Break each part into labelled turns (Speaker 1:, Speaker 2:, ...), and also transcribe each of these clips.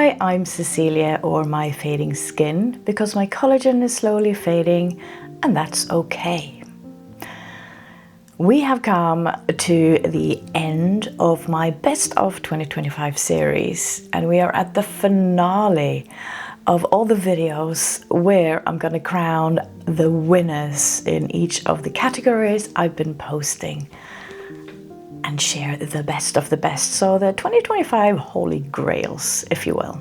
Speaker 1: Hi, I'm Cecilia, or my fading skin, because my collagen is slowly fading, and that's okay. We have come to the end of my Best of 2025 series, and we are at the finale of all the videos where I'm going to crown the winners in each of the categories I've been posting and share the best of the best. So the 2025 holy grails, if you will.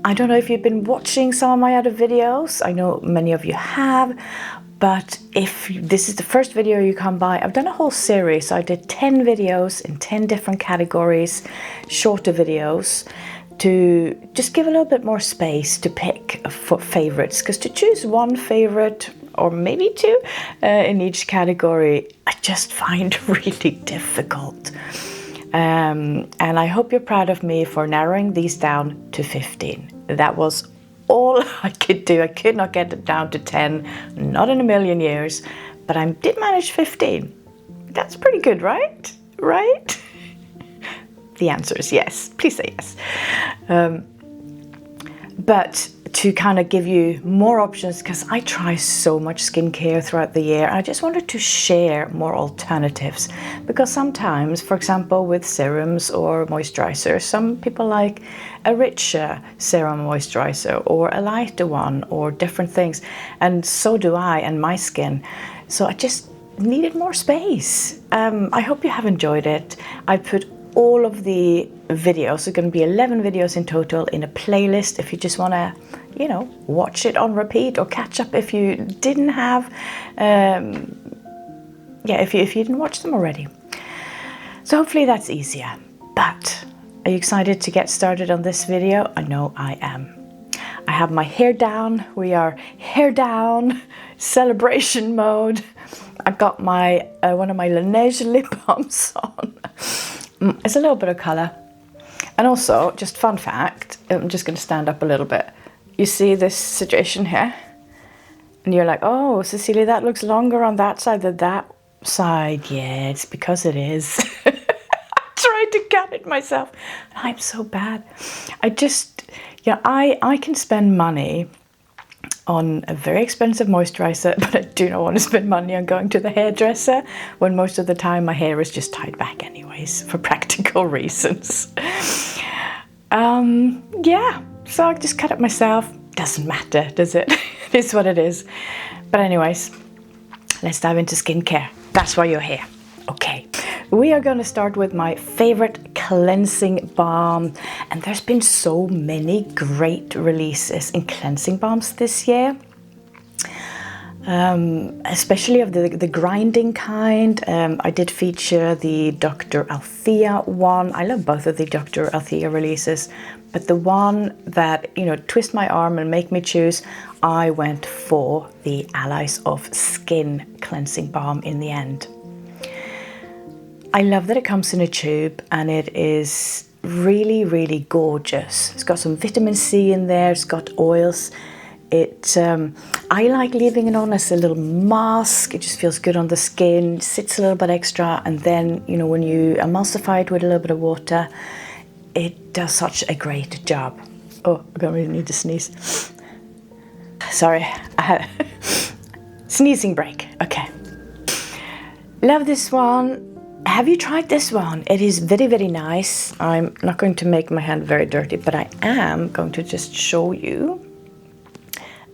Speaker 1: I don't know if you've been watching some of my other videos. I know many of you have, but if this is the first video you come by, I've done a whole series. So I did 10 videos in 10 different categories, shorter videos, to just give a little bit more space to pick for favorites, because to choose one favorite or maybe two in each category, I just find really difficult. And I hope you're proud of me for narrowing these down to 15. That was all I could do. I could not get it down to 10, not in a million years, but I did manage 15. That's pretty good, right? Right? The answer is yes. Please say yes. But to kind of give you more options, because I try so much skincare throughout the year, I just wanted to share more alternatives. Because sometimes, for example, with serums or moisturisers, some people like a richer serum moisturiser or a lighter one or different things. And so do I and my skin. So I just needed more space. I hope you have enjoyed it. I put all of the videos, there's going to be 11 videos in total, in a playlist if you just want to, you know, watch it on repeat or catch up if you didn't have, if you didn't watch them already. So hopefully that's easier. But are you excited to get started on this video? I know I am. I have my hair down. We are hair down, celebration mode. I've got my one of my Laneige lip balms on. It's a little bit of colour. And also, just fun fact, I'm just going to stand up a little bit. You see this situation here? And you're like, oh, Cecilia, that looks longer on that side than that side. Yeah, it's because it is. I tried to cut it myself. I'm so bad. I can spend money on a very expensive moisturiser, but I do not want to spend money on going to the hairdresser when most of the time my hair is just tied back anyways for practical reasons. So I just cut it myself. Doesn't matter, does it? It is what it is. But anyways, let's dive into skincare. That's why you're here. Okay, we are going to start with my favorite cleansing balm, and there's been so many great releases in cleansing balms this year, especially of the grinding kind. I did feature the Dr. Althea one. I love both of the Dr. Althea releases, but the one that, you know, twist my arm and make me choose, I went for the Allies of Skin cleansing balm in the end. I love that it comes in a tube, and it is really, really gorgeous. It's got some vitamin C in there, it's got oils. I like leaving it on as a little mask. It just feels good on the skin, sits a little bit extra, and then, you know, when you emulsify it with a little bit of water, it does such a great job. Oh, I don't really need to sneeze. Sorry, I had a sneezing break. Okay. Love this one. Have you tried this one? It is very, very nice. I'm not going to make my hand very dirty, but I am going to just show you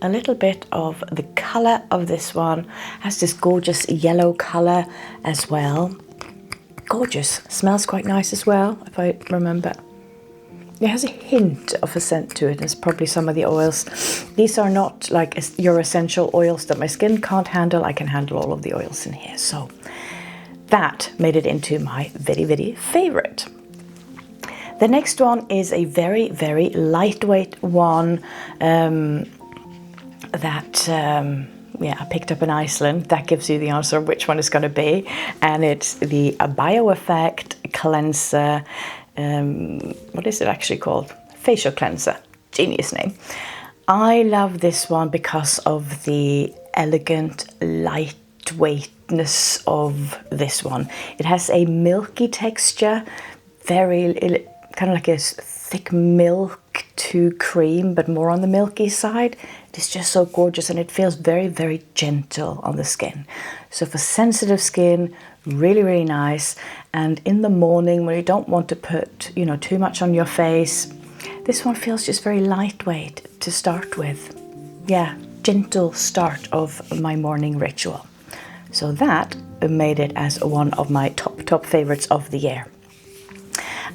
Speaker 1: a little bit of the color of this one. It has this gorgeous yellow color as well. Gorgeous. Smells quite nice as well, if I remember. It has a hint of a scent to it. It's probably some of the oils. These are not like your essential oils that my skin can't handle. I can handle all of the oils in here. So that made it into my very, very favorite. The next one is a very, very lightweight one I picked up in Iceland. That gives you the answer of which one it's going to be. And it's the BIOEFFECT cleanser. What is it actually called? Facial cleanser. Genius name. I love this one because of the elegant lightweightness of this one. It has a milky texture, very kind of like a thick milk to cream, but more on the milky side. It is just so gorgeous, and it feels very, very gentle on the skin. So for sensitive skin, really, really nice. And in the morning when you don't want to put, you know, too much on your face, this one feels just very lightweight to start with. Yeah, gentle start of my morning ritual. So that made it as one of my top favorites of the year.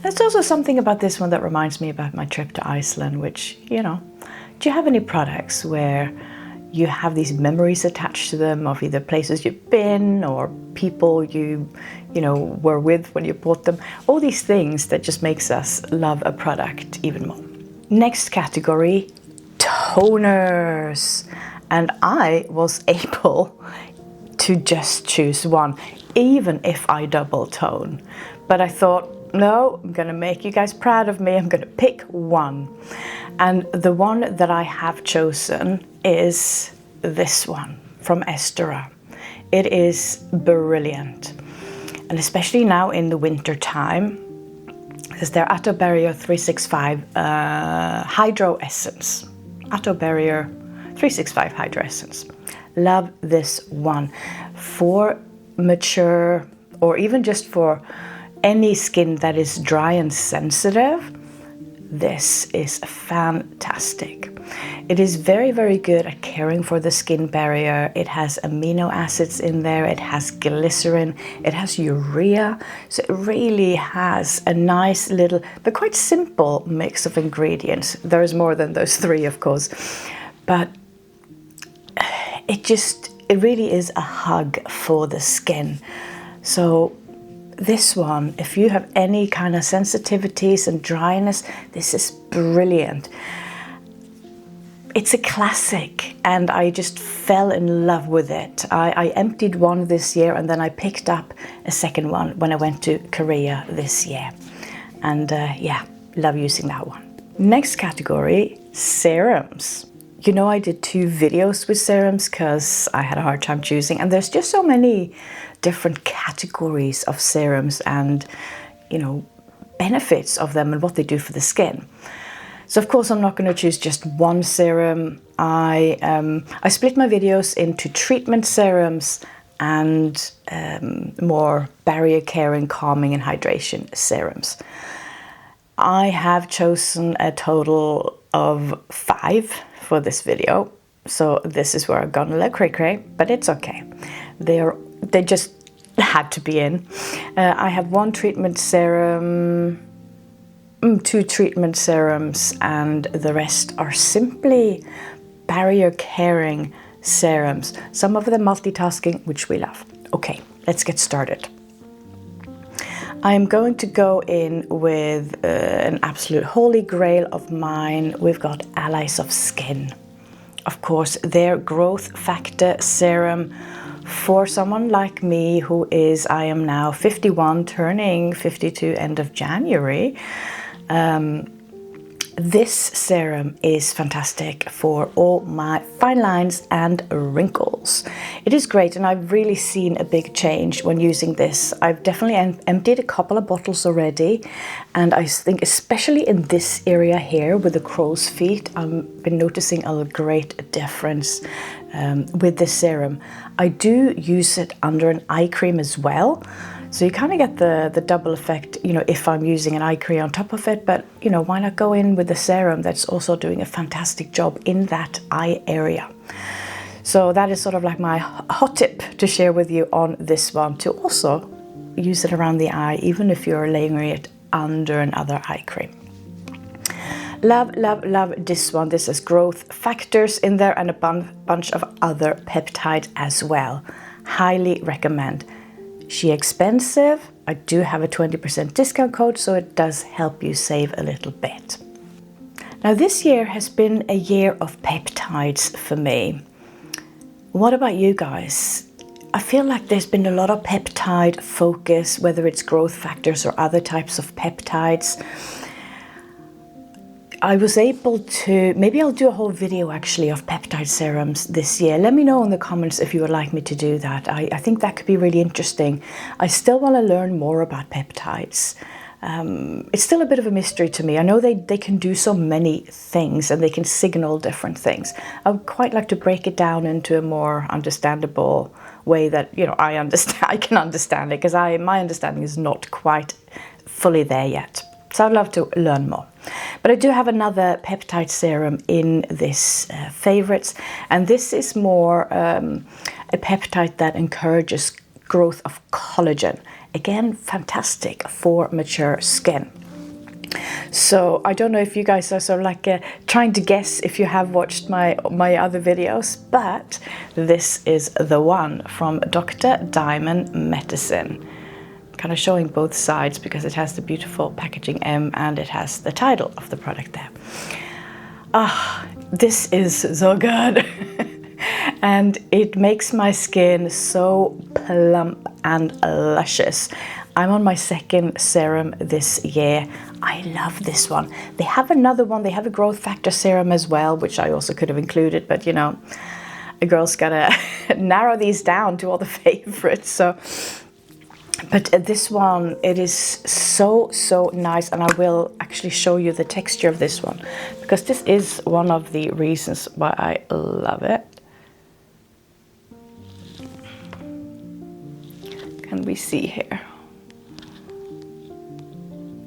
Speaker 1: There's also something about this one that reminds me about my trip to Iceland, which, you know, do you have any products where you have these memories attached to them of either places you've been or people you know, were with when you bought them? All these things that just makes us love a product even more. Next category, toners. And I was able to just choose one, even if I double tone. But I thought, no, I'm gonna make you guys proud of me. I'm gonna pick one. And the one that I have chosen is this one from AESTURA. It is brilliant. And especially now in the winter time, this is their Atobarrier 365 Hydro Essence. Atobarrier 365 Hydro Essence. Love this one. For mature, or even just for any skin that is dry and sensitive, this is fantastic. It is very, very good at caring for the skin barrier. It has amino acids in there, it has glycerin, it has urea. So it really has a nice little, but quite simple mix of ingredients. There is more than those three, of course. But it really is a hug for the skin. So this one, if you have any kind of sensitivities and dryness, this is brilliant. It's a classic, and I just fell in love with it. I emptied one this year, and then I picked up a second one when I went to Korea this year. And yeah, love using that one. Next category, serums. You know, I did 2 videos with serums because I had a hard time choosing, and there's just so many different categories of serums and, you know, benefits of them and what they do for the skin. So of course I'm not going to choose just one serum. I split my videos into treatment serums and more barrier caring, calming and hydration serums. I have chosen a total of 5 for this video. So this is where I've gone a little cray-cray, but it's okay. They just had to be in. I have 1 treatment serum, 2 treatment serums, and the rest are simply barrier caring serums. Some of them multitasking, which we love. Okay, let's get started. I'm going to go in with an absolute holy grail of mine. We've got Allies of Skin. Of course, their growth factor serum for someone like me who is, I am now 51, turning 52 end of January. This serum is fantastic for all my fine lines and wrinkles. It is great, and I've really seen a big change when using this. I've definitely emptied a couple of bottles already, and I think especially in this area here with the crow's feet, I've been noticing a great difference with this serum. I do use it under an eye cream as well. So you kind of get the double effect, you know, if I'm using an eye cream on top of it, but you know, why not go in with the serum that's also doing a fantastic job in that eye area. So that is sort of like my hot tip to share with you on this one, to also use it around the eye, even if you're layering it under another eye cream. Love, love, love this one. This has growth factors in there and a bunch of other peptides as well. Highly recommend. She expensive. I do have a 20% discount code, so it does help you save a little bit. Now this year has been a year of peptides for me. What about you guys? I feel like there's been a lot of peptide focus, whether it's growth factors or other types of peptides. I was able to, maybe I'll do a whole video actually of peptide serums this year. Let me know in the comments if you would like me to do that. I think that could be really interesting. I still want to learn more about peptides. it's still a bit of a mystery to me. I know they can do so many things and they can signal different things. I would quite like to break it down into a more understandable way that, you know, I can understand it, because my understanding is not quite fully there yet. So I'd love to learn more. But I do have another peptide serum in this favorites, and this is more a peptide that encourages growth of collagen. Again, fantastic for mature skin. So I don't know if you guys are sort of like trying to guess if you have watched my other videos, but this is the one from Dr. Diamond METACINE. Kind of showing both sides because it has the beautiful packaging M and it has the title of the product there. This is so good. And it makes my skin so plump and luscious. I'm on my second serum this year. I love this one. They have another one. They have a growth factor serum as well, which I also could have included, but you know, a girl's gotta narrow these down to all the favorites. But this one, it is so nice, and I will actually show you the texture of this one, because this is one of the reasons why I love it. Can we see here?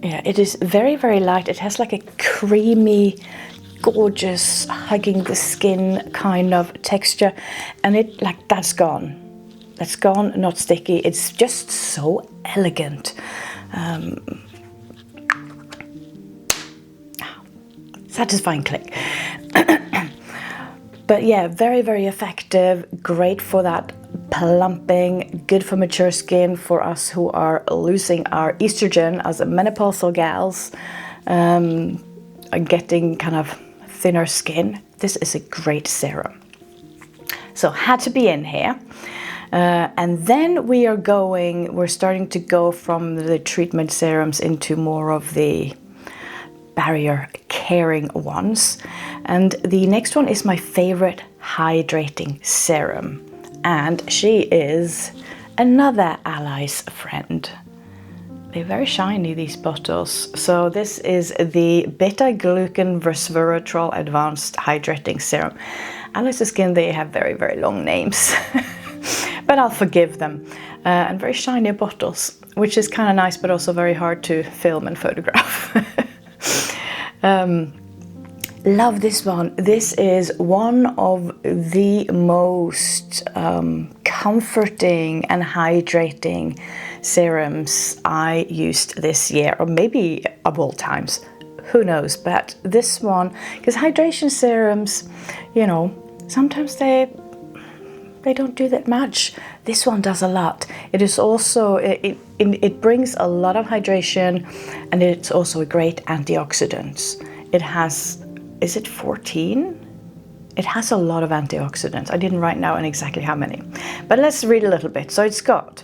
Speaker 1: Yeah, it is very light. It has like a creamy, gorgeous, hugging the skin kind of texture, and it like that's gone. That's gone, not sticky. It's just so elegant. Satisfying click. But yeah, very effective. Great for that plumping. Good for mature skin, for us who are losing our estrogen as menopausal gals, and getting kind of thinner skin. This is a great serum. So had to be in here. And then we're starting to go from the treatment serums into more of the barrier caring ones. And the next one is my favorite hydrating serum. And she is another ally's friend. They're very shiny, these bottles. So this is the beta-glucan Resveratrol Advanced Hydrating Serum. Allies skin, they have very long names. But I'll forgive them. And very shiny bottles, which is kind of nice, but also very hard to film and photograph. Love this one. This is one of the most comforting and hydrating serums I used this year, or maybe of all times. Who knows? But this one, because hydration serums, you know, sometimes they don't do that much. This one does a lot. It is also, it brings a lot of hydration, and it's also a great antioxidant. It has, is it 14? It has a lot of antioxidants. I didn't write down exactly how many, but let's read a little bit. So it's got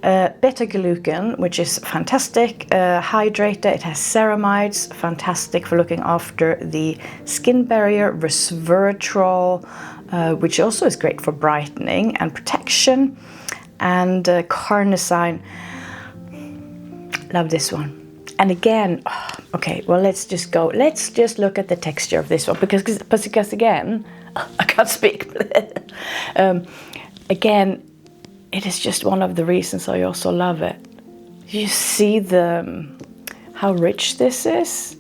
Speaker 1: beta-glucan, which is fantastic, hydrator. It has ceramides, fantastic for looking after the skin barrier, resveratrol, which also is great for brightening and protection, and carnosine. Love this one. And again, okay, well, let's just look at the texture of this one, because again, I can't speak. Again, it is just one of the reasons I also love it. You see how rich this is?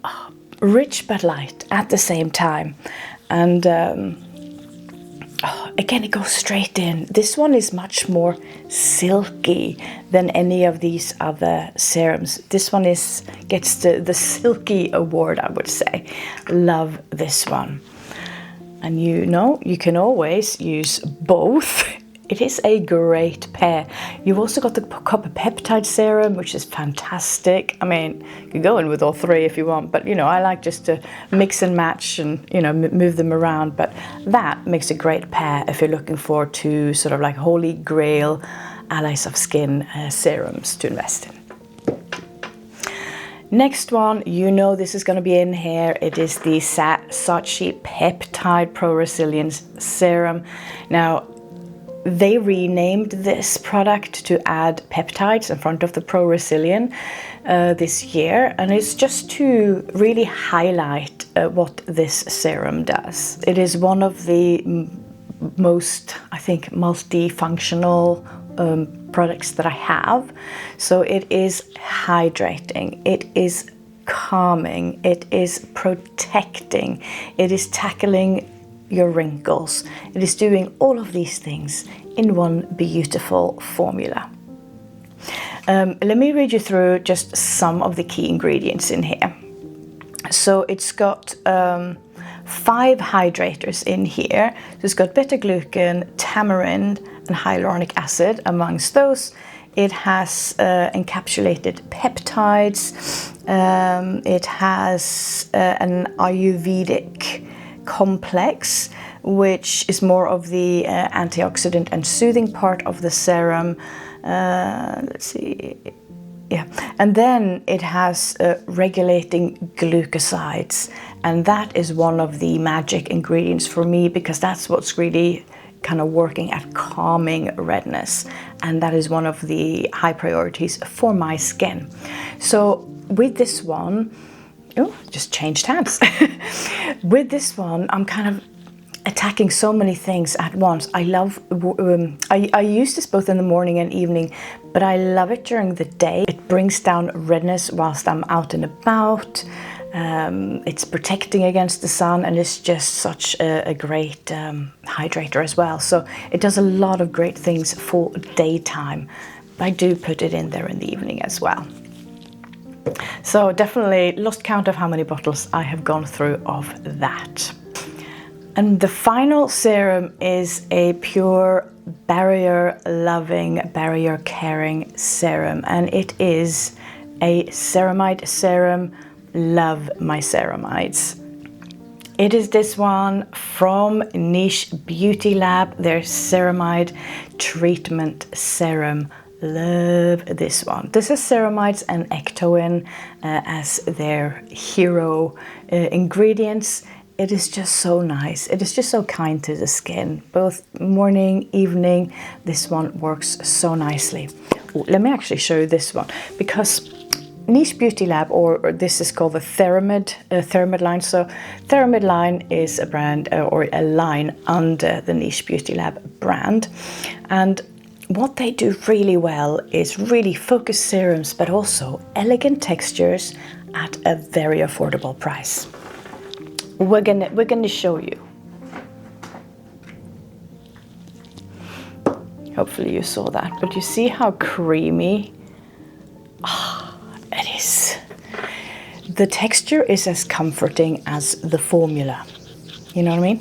Speaker 1: Oh, rich but light at the same time. And again, it goes straight in. This one is much more silky than any of these other serums. This one gets the silky award, I would say. Love this one. And you know, you can always use both. It is a great pair. You've also got the copper peptide serum, which is fantastic. I mean, you can go in with all three if you want, but you know, I like just to mix and match and, you know, move them around. But that makes a great pair if you're looking for two sort of like holy grail allies of skin serums to invest in. Next one, you know this is going to be in here. It is the SACHI Peptide Pro Resilience Serum. Now, they renamed this product to add peptides in front of the Pro Resilient this year, and it's just to really highlight what this serum does. It is one of the most, I think, multifunctional products that I have. So it is hydrating, it is calming, it is protecting, it is tackling your wrinkles. It is doing all of these things in one beautiful formula. Let me read you through just some of the key ingredients in here. So it's got 5 hydrators in here. So it's got beta-glucan, tamarind, and hyaluronic acid amongst those. It has encapsulated peptides. It has an Ayurvedic complex, which is more of the antioxidant and soothing part of the serum. Let's see, yeah, and then it has regulating glucosides, and that is one of the magic ingredients for me, because that's what's really kind of working at calming redness, and that is one of the high priorities for my skin. So with this one, oh, just changed hands. With this one, I'm kind of attacking so many things at once. I love, I use this both in the morning and evening, but I love it during the day. It brings down redness whilst I'm out and about. It's protecting against the sun, and it's just such a great hydrator as well. So it does a lot of great things for daytime. I do put it in there in the evening as well. So definitely lost count of how many bottles I have gone through of that. And the final serum is a pure barrier-loving, barrier-caring serum, and it is a Ceramide serum. Love my Ceramides. It is this one from Niche Beauty Lab, their Ceramide Treatment Serum. Love this one. This is Ceramides and Ectoin as their hero ingredients. It is just so nice. It is just so kind to the skin, both morning, evening. This one works so nicely. Ooh, let me actually show you this one, because Niche Beauty Lab, or this is called the Ceramide line. So Ceramide line is a brand or a line under the Niche Beauty Lab brand. And what they do really well is really focused serums, but also elegant textures at a very affordable price. We're gonna show you. Hopefully you saw that, but you see how creamy it is. The texture is as comforting as the formula. You know what I mean?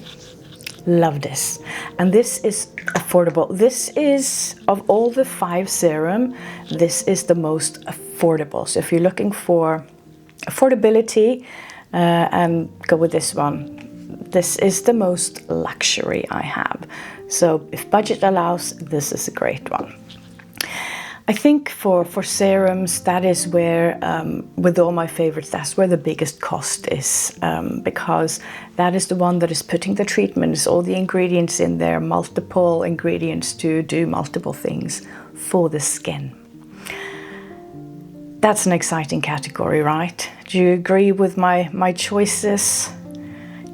Speaker 1: Love this. And this is affordable. This is, of all the 5 serum, this is the most affordable. So if you're looking for affordability, go with this one. This is the most luxury I have. So if budget allows, this is a great one. I think for serums, that is where, with all my favorites, that's where the biggest cost is, because that is the one that is putting the treatments, all the ingredients in there, multiple ingredients to do multiple things for the skin. That's an exciting category, right? Do you agree with my choices?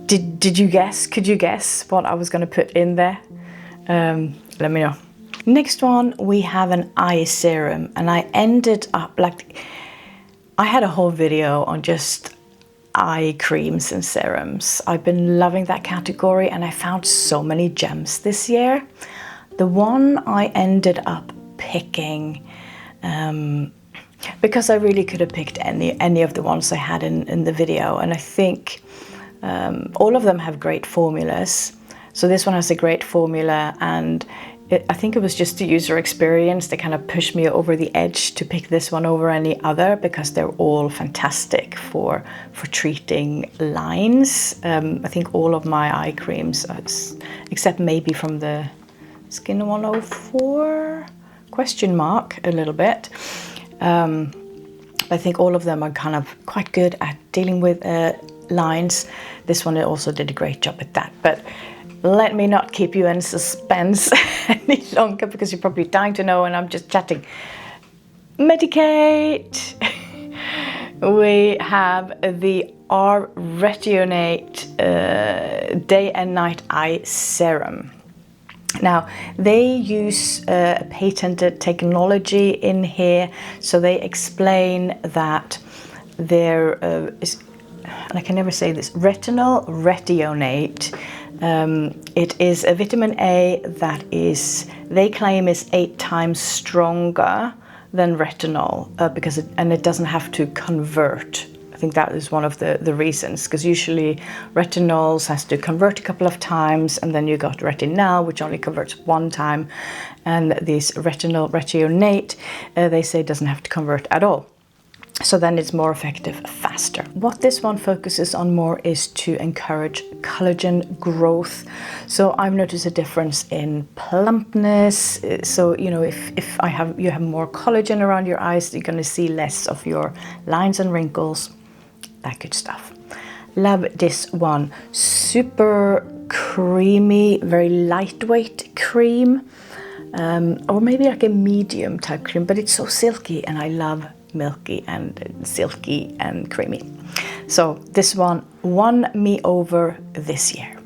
Speaker 1: Did you guess? Could you guess what I was going to put in there? Let me know. Next one, we have an eye serum, and I ended up I had a whole video on just eye creams and serums. I've been loving that category, and I found so many gems this year. The one I ended up picking, because I really could have picked any of the ones I had in the video, and I think all of them have great formulas. So this one has a great formula, and I think it was just the user experience that kind of pushed me over the edge to pick this one over any other, because they're all fantastic for treating lines. I think all of my eye creams, except maybe from the Skin 104 question mark a little bit. I think all of them are kind of quite good at dealing with lines. This one also did a great job at that. But let me not keep you in suspense any longer, because you're probably dying to know and I'm just chatting. Medicate! We have the R-Retinate Day and Night Eye Serum. Now, they use patented technology in here, so they explain that there is, and I can never say this, retinol retionate. It is a vitamin A that is, they claim, is 8 times stronger than retinol because it doesn't have to convert. I think that is one of the reasons, because usually retinols has to convert a couple of times, and then you got retinol, which only converts 1 time, and this retinol retionate, they say doesn't have to convert at all. So then it's more effective faster. What this one focuses on more is to encourage collagen growth. So I've noticed a difference in plumpness. So, you know, if you have more collagen around your eyes, you're going to see less of your lines and wrinkles, that good stuff. Love this one. Super creamy, very lightweight cream. Or maybe like a medium type cream, but it's so silky, and I love milky and silky and creamy. So this one won me over this year.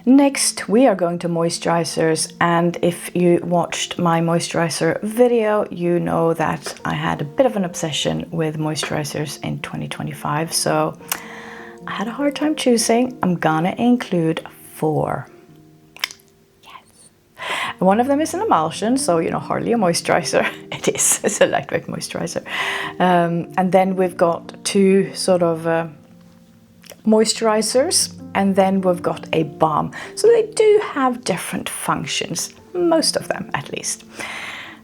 Speaker 1: Next, we are going to moisturizers, and if you watched my moisturizer video, you know that I had a bit of an obsession with moisturizers in 2025, so I had a hard time choosing. I'm gonna include 4. One of them is an emulsion, so, you know, hardly a moisturizer. It is, it's a lightweight moisturizer. And then we've got 2 sort of moisturizers, and then we've got a balm. So they do have different functions, most of them at least.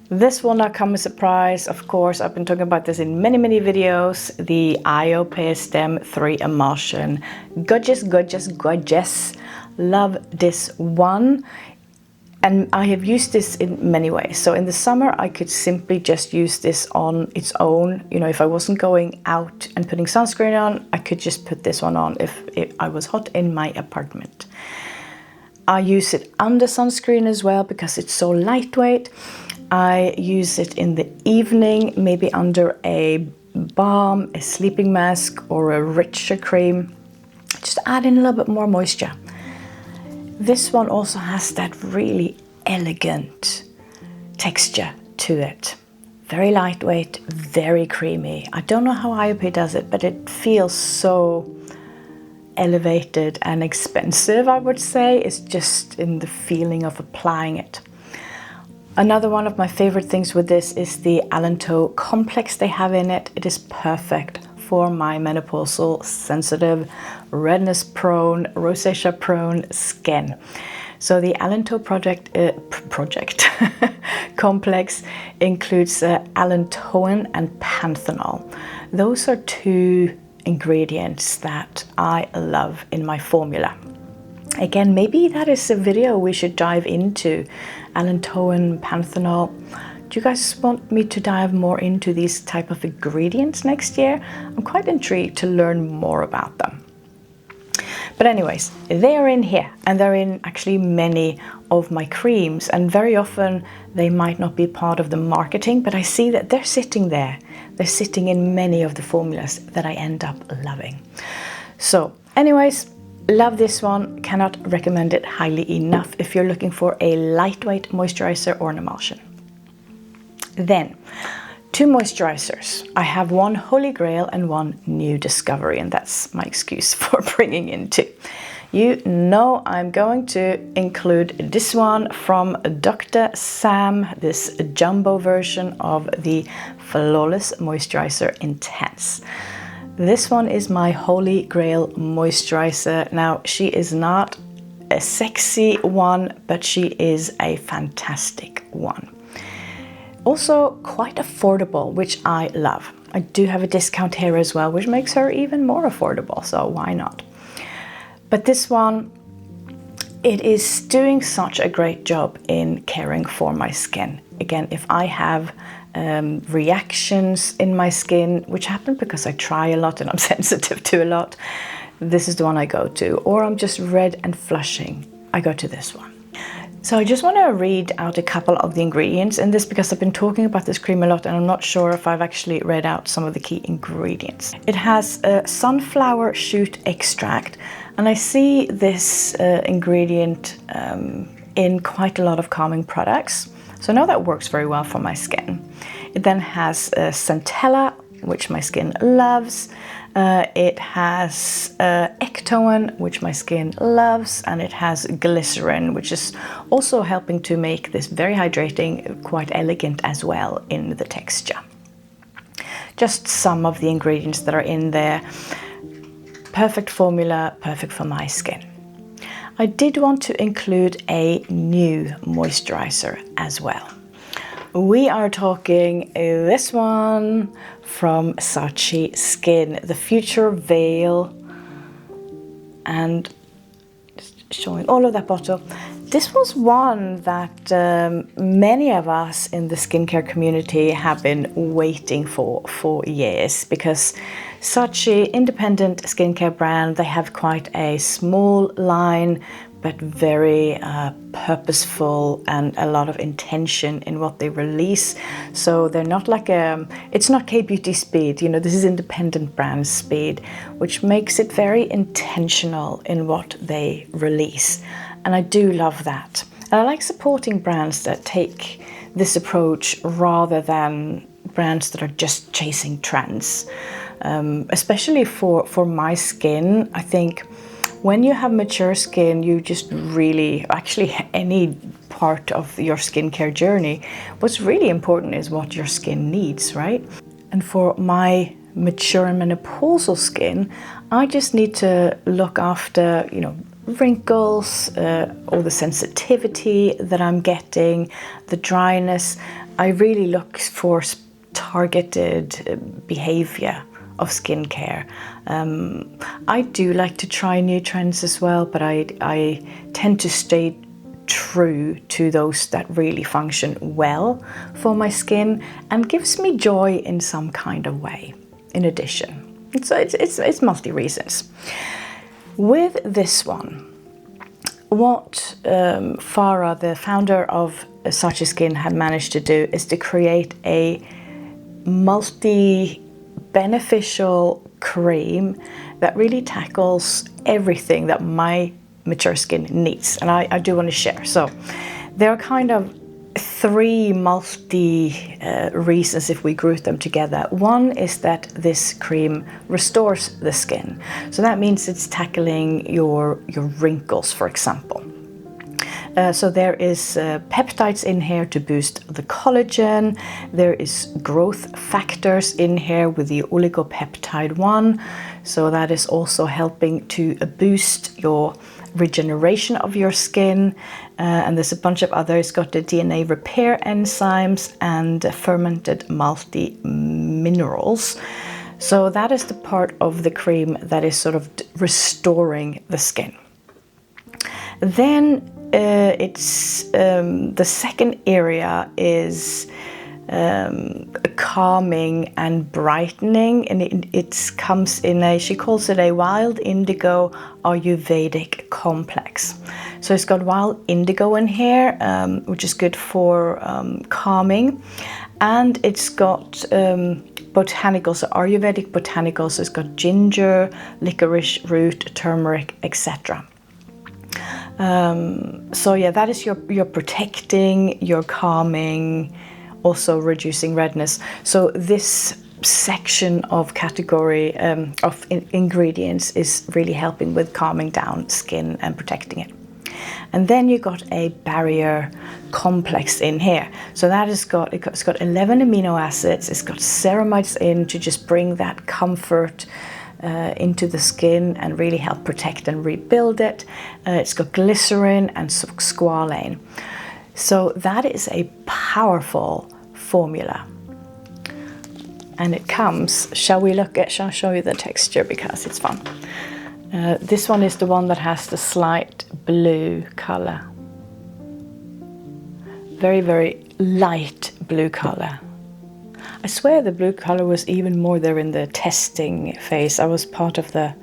Speaker 1: This will not come as a surprise, of course. I've been talking about this in many videos. The AESTURA 3 emulsion. Gorgeous, gorgeous, gorgeous. Love this one. And I have used this in many ways. So in the summer, I could simply just use this on its own. You know, if I wasn't going out and putting sunscreen on, I could just put this one on if I was hot in my apartment. I use it under sunscreen as well because it's so lightweight. I use it in the evening, maybe under a balm, a sleeping mask, or a richer cream. Just add in a little bit more moisture. This one also has that really elegant texture to it. Very lightweight, very creamy. I don't know how IOP does it, but it feels so elevated and expensive, I would say. It's just in the feeling of applying it. Another one of my favorite things with this is the Allantoin complex they have in it. It is perfect for my menopausal, sensitive, redness prone, rosacea prone skin. So the Allantoin project complex includes allantoin and panthenol. Those are 2 ingredients that I love in my formula. Again, maybe that is a video we should dive into. Allantoin, panthenol. Do you guys want me to dive more into these type of ingredients next year? I'm quite intrigued to learn more about them. But anyways, they are in here, and they're in actually many of my creams, and very often they might not be part of the marketing, but I see that they're sitting there. They're sitting in many of the formulas that I end up loving. So anyways, love this one. Cannot recommend it highly enough if you're looking for a lightweight moisturizer or an emulsion. Then, 2 moisturizers. I have one Holy Grail and one New Discovery, and that's my excuse for bringing in 2. You know I'm going to include this one from Dr. Sam, this jumbo version of the Flawless Moisturizer Intense. This one is my Holy Grail moisturizer. Now, she is not a sexy one, but she is a fantastic one. Also quite affordable, which I love. I do have a discount here as well, which makes her even more affordable, so why not? But this one, it is doing such a great job in caring for my skin. Again, if I have reactions in my skin, which happen because I try a lot and I'm sensitive to a lot, this is the one I go to. Or I'm just red and flushing. I go to this one. So I just want to read out a couple of the ingredients in this because I've been talking about this cream a lot and I'm not sure if I've actually read out some of the key ingredients. It has a sunflower shoot extract, and I see this ingredient in quite a lot of calming products. So I know that works very well for my skin. It then has centella, which my skin loves. It has ectoin, which my skin loves, and it has glycerin, which is also helping to make this very hydrating, quite elegant as well in the texture. Just some of the ingredients that are in there. Perfect formula, perfect for my skin. I did want to include a new moisturizer as well. We are talking this one from SACHI Skin, the Future Veil, and just showing all of that bottle. This was one that many of us in the skincare community have been waiting for years, because SACHI, independent skincare brand, they have quite a small line but very purposeful and a lot of intention in what they release. So they're not like it's not K-Beauty Speed, you know, this is independent brand Speed, which makes it very intentional in what they release. And I do love that. And I like supporting brands that take this approach rather than brands that are just chasing trends. Especially for my skin, I think when you have mature skin, you just really, actually any part of your skincare journey, what's really important is what your skin needs, right? And for my mature and menopausal skin, I just need to look after, you know, wrinkles, all the sensitivity that I'm getting, the dryness. I really look for targeted behavior of skincare. I do like to try new trends as well, but I tend to stay true to those that really function well for my skin and gives me joy in some kind of way in addition. It's multi reasons. With this one, what Farah, the founder of SACHI Skin, had managed to do is to create a beneficial cream that really tackles everything that my mature skin needs, and I do want to share. So there are kind of three reasons if we group them together. One is that this cream restores the skin, so that means it's tackling your wrinkles, for example. So there is peptides in here to boost the collagen. There is growth factors in here with the oligopeptide 1. So that is also helping to boost your regeneration of your skin. And there's a bunch of others. It's got the DNA repair enzymes and fermented multi-minerals. So that is the part of the cream that is sort of restoring the skin. Then it's the second area is calming and brightening, and it comes in she calls it a wild indigo Ayurvedic complex. So it's got wild indigo in here, which is good for calming, and it's got botanicals, so Ayurvedic botanicals. So it's got ginger, licorice root, turmeric, etc. So yeah, that is your protecting, your calming, also reducing redness. So this section of category of ingredients is really helping with calming down skin and protecting it. And then you got a barrier complex in here. So that it's got 11 amino acids. It's got ceramides in to just bring that comfort into the skin and really help protect and rebuild it. It's got glycerin and squalane. So that is a powerful formula. And it comes, shall I show you the texture because it's fun. This one is the one that has the slight blue color. Very, very light blue color. I swear the blue color was even more there in the testing phase. I was part of the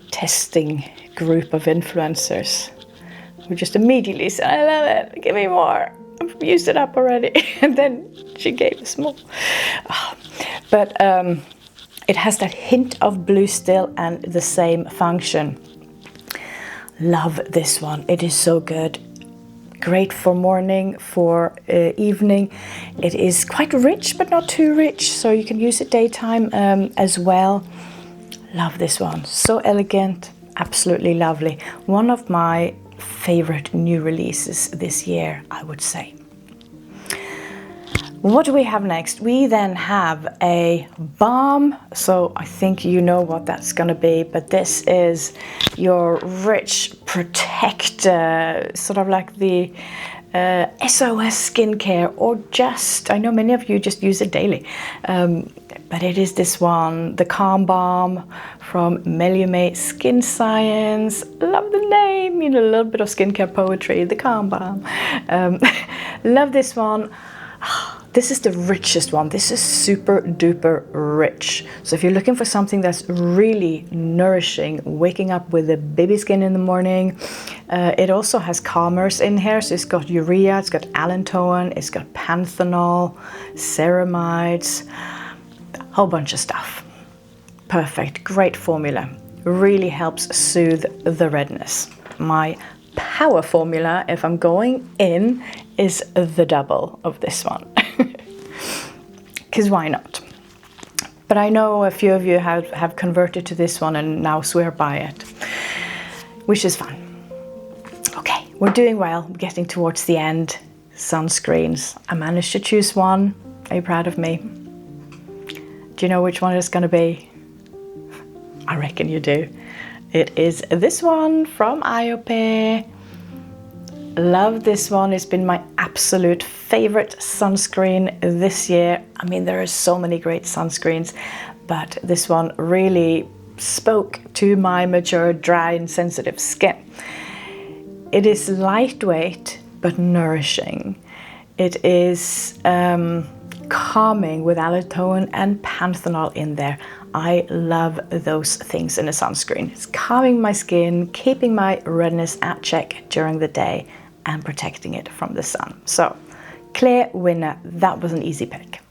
Speaker 1: testing group of influencers. who just immediately said, I love it, give me more. I've used it up already. And then she gave us more. But it has that hint of blue still and the same function. Love this one. It is so good. Great for morning, for evening. It is quite rich, but not too rich, so you can use it daytime as well. Love this one. So elegant, absolutely lovely. One of my favorite new releases this year, I would say. What do we have next? We then have a balm. So I think you know what that's going to be, but this is your rich protector, sort of like the SOS skincare, or just, I know many of you just use it daily, but it is this one, the Calm Balm from METACINE Skin Science. Love the name, you know, a little bit of skincare poetry, the Calm Balm. Love this one. This is the richest one. This is super duper rich. So if you're looking for something that's really nourishing, waking up with a baby skin in the morning, it also has calmers in here. So it's got urea, it's got allantoin, it's got panthenol, ceramides, a whole bunch of stuff. Perfect, great formula. Really helps soothe the redness. My power formula, if I'm going in, is the double of this one. Because why not? But I know a few of you have converted to this one and now swear by it, which is fun. Okay, we're doing well, getting towards the end. Sunscreens. I managed to choose one. Are you proud of me? Do you know which one it's going to be? I reckon you do. It is this one from BIOEFFECT. Love this one. It's been my absolute favorite sunscreen this year. I mean, there are so many great sunscreens, but this one really spoke to my mature, dry and sensitive skin. It is lightweight but nourishing. It is calming with allantoin and panthenol in there. I love those things in a sunscreen. It's calming my skin, keeping my redness at check during the day, and protecting it from the sun. So, clear winner. That was an easy pick.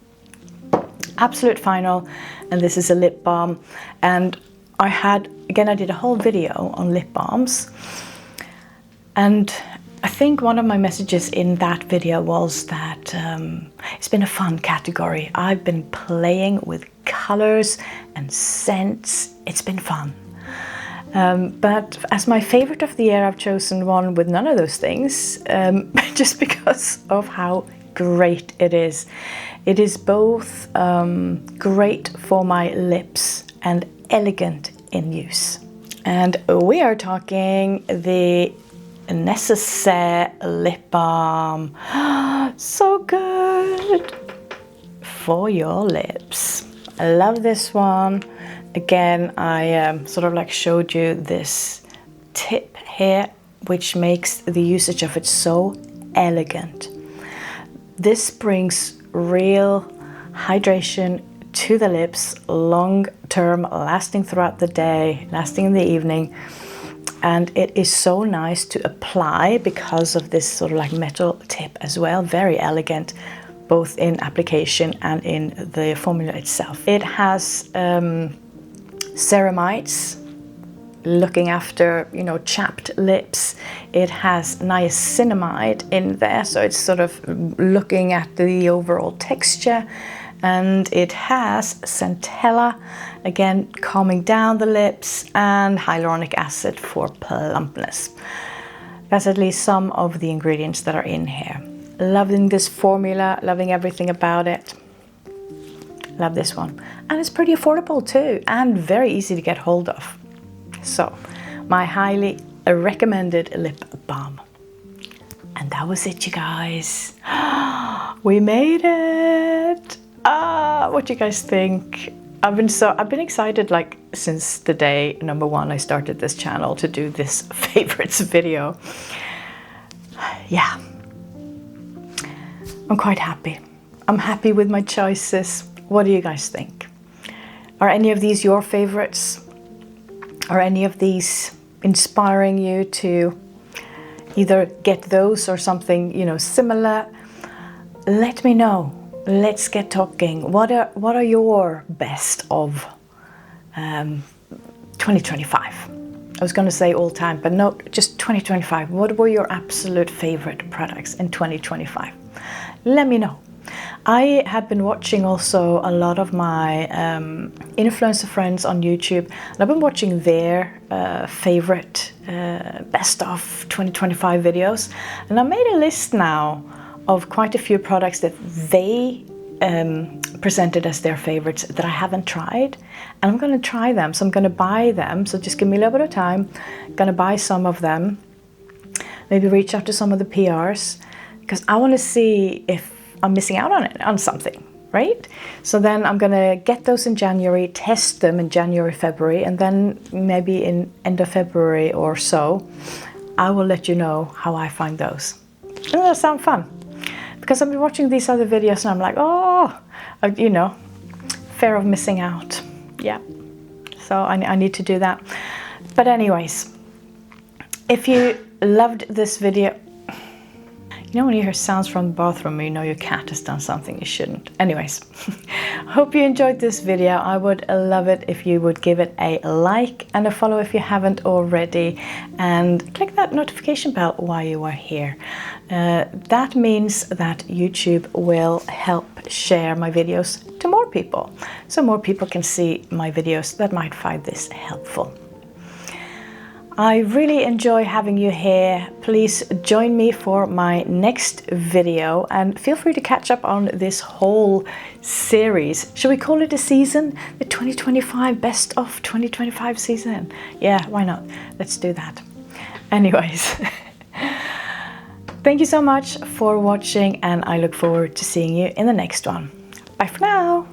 Speaker 1: Absolute final, and this is a lip balm. And I did a whole video on lip balms. And I think one of my messages in that video was that it's been a fun category. I've been playing with colors and scents. It's been fun. But as my favorite of the year, I've chosen one with none of those things, just because of how great it is. It is both great for my lips and elegant in use. And we are talking the Necessaire lip balm. So good for your lips. I love this one. Again, I sort of like showed you this tip here, which makes the usage of it so elegant. This brings real hydration to the lips, long term, lasting throughout the day, lasting in the evening. And it is so nice to apply because of this sort of like metal tip as well. Very elegant, both in application and in the formula itself. It has ceramides, looking after, you know, chapped lips. It has niacinamide in there, so it's sort of looking at the overall texture. And it has centella, again calming down the lips, and hyaluronic acid for plumpness. That's at least some of the ingredients that are in here. Loving this formula, loving everything about it. Love this one. And it's pretty affordable too, and very easy to get hold of. So, my highly recommended lip balm. And that was it, you guys. We made it. What do you guys think? I've been excited like since the day number one I started this channel to do this favorites video. Yeah, I'm quite happy. I'm happy with my choices. What do you guys think? Are any of these your favorites? Are any of these inspiring you to either get those or something, you know, similar, let me know. Let's get talking. What are your best of 2025? I was going to say all time, but no, just 2025. What were your absolute favorite products in 2025? Let me know. I have been watching also a lot of my influencer friends on YouTube, and I've been watching their favorite best of 2025 videos, and I made a list now of quite a few products that they presented as their favorites that I haven't tried, and I'm going to try them. So I'm going to buy them, so just give me a little bit of time. I'm going to buy some of them, maybe reach out to some of the PRs, because I want to see if I'm missing out on something, right? So then I'm gonna get those in January, test them in January, February, and then maybe in end of February or so, I will let you know how I find those. Doesn't that sound fun? Because I've been watching these other videos and I'm like, oh, you know, fear of missing out. Yeah, so I need to do that. But anyways, if you loved this video, you know when you hear sounds from the bathroom, you know your cat has done something you shouldn't. Anyways, hope you enjoyed this video. I would love it if you would give it a like and a follow if you haven't already, and click that notification bell while you are here. That means that YouTube will help share my videos to more people, so more people can see my videos that might find this helpful. I really enjoy having you here. Please join me for my next video, and feel free to catch up on this whole series. Should we call it a season? The 2025 Best of 2025 season. Yeah, why not? Let's do that. Anyways, thank you so much for watching, and I look forward to seeing you in the next one. Bye for now.